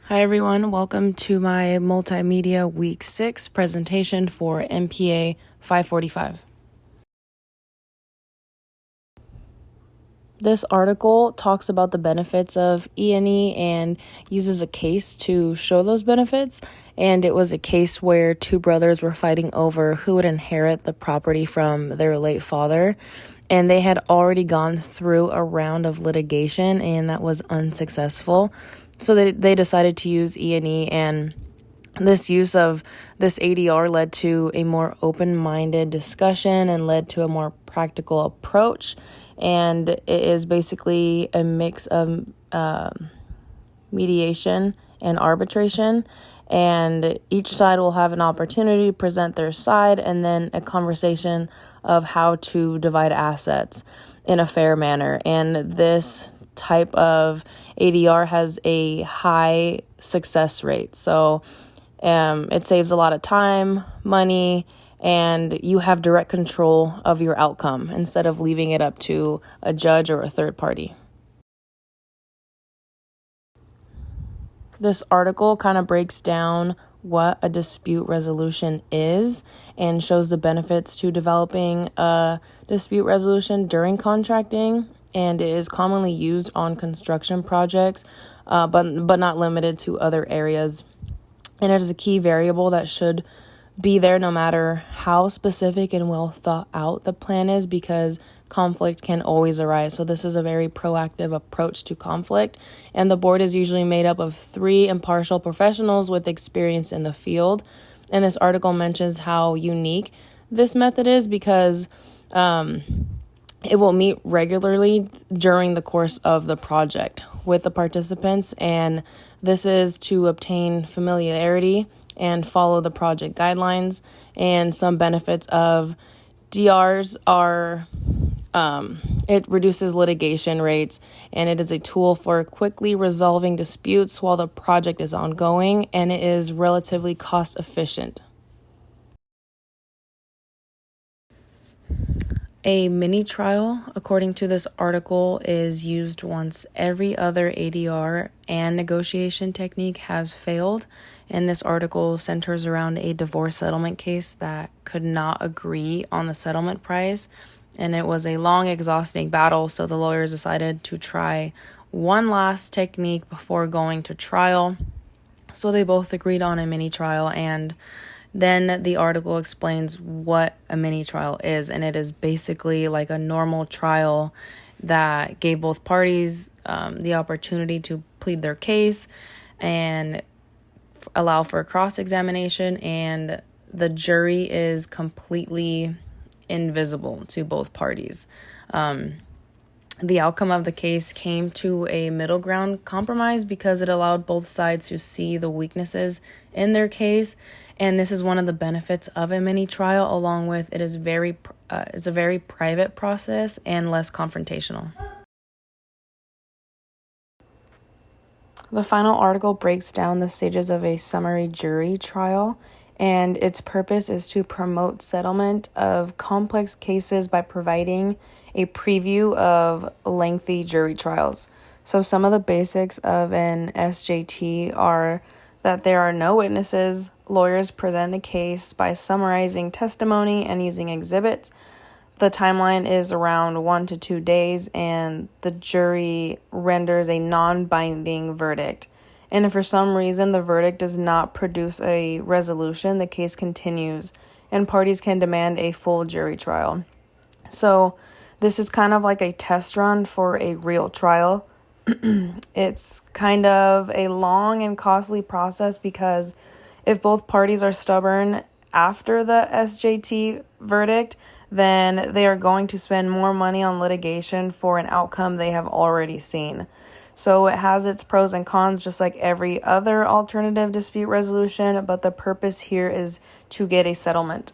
Hi everyone, welcome to my Multimedia Week 6 presentation for MPA 545. This article talks about the benefits of E&E and uses a case to show those benefits, and it was a case where two brothers were fighting over who would inherit the property from their late father, and they had already gone through a round of litigation and that was unsuccessful. So they decided to use E&E, and this use of this ADR led to a more open-minded discussion and led to a more practical approach. And it is basically a mix of mediation and arbitration. And each side will have an opportunity to present their side and then a conversation of how to divide assets in a fair manner. And this type of ADR has a high success rate. So it saves a lot of time, money, and you have direct control of your outcome instead of leaving it up to a judge or a third party. This article kind of breaks down what a dispute resolution is and shows the benefits to developing a dispute resolution during contracting, and it is commonly used on construction projects, but not limited to other areas. And it is a key variable that should be there no matter how specific and well thought out the plan is, because conflict can always arise. So this is a very proactive approach to conflict, and the board is usually made up of 3 impartial professionals with experience in the field. And this article mentions how unique this method is because it will meet regularly during the course of the project with the participants, and this is to obtain familiarity and follow the project guidelines. And some benefits of DRs are it reduces litigation rates, and it is a tool for quickly resolving disputes while the project is ongoing, and it is relatively cost efficient. A mini trial, according to this article, is used once every other ADR and negotiation technique has failed, and this article centers around a divorce settlement case that could not agree on the settlement price, and it was a long, exhausting battle, so the lawyers decided to try one last technique before going to trial. So they both agreed on a mini trial, and then the article explains what a mini trial is, and it is basically like a normal trial that gave both parties the opportunity to plead their case and allow for cross-examination, and the jury is completely invisible to both parties. The outcome of the case came to a middle ground compromise because it allowed both sides to see the weaknesses in their case, and this is one of the benefits of a mini trial, along with it's a very private process and less confrontational. The final article breaks down the stages of a summary jury trial, and its purpose is to promote settlement of complex cases by providing a preview of lengthy jury trials. So some of the basics of an SJT are that there are no witnesses, lawyers present a case by summarizing testimony and using exhibits. The timeline is around 1 to 2 days, and the jury renders a non-binding verdict. And if for some reason the verdict does not produce a resolution, the case continues, and parties can demand a full jury trial. So this is kind of like a test run for a real trial. It's kind of a long and costly process because if both parties are stubborn after the SJT verdict, then they are going to spend more money on litigation for an outcome they have already seen. So it has its pros and cons, just like every other alternative dispute resolution, but the purpose here is to get a settlement.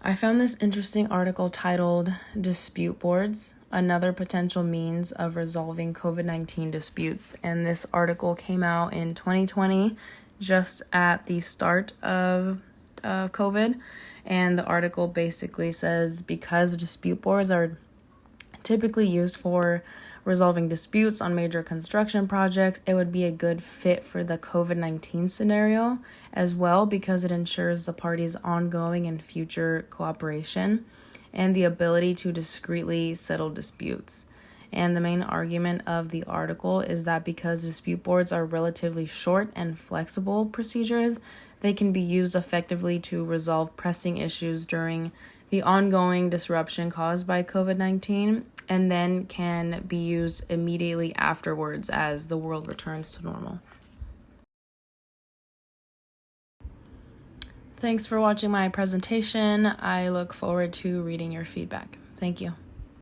I found this interesting article titled Dispute Boards, Another Potential Means of Resolving COVID-19 Disputes. And this article came out in 2020, just at the start of COVID. And the article basically says because dispute boards are typically used for resolving disputes on major construction projects. It would be a good fit for the COVID-19 scenario as well because it ensures the parties' ongoing and future cooperation and the ability to discreetly settle disputes. And the main argument of the article is that because dispute boards are relatively short and flexible procedures, they can be used effectively to resolve pressing issues during the ongoing disruption caused by COVID-19 and then can be used immediately afterwards as the world returns to normal. Thanks for watching my presentation. I look forward to reading your feedback. Thank you.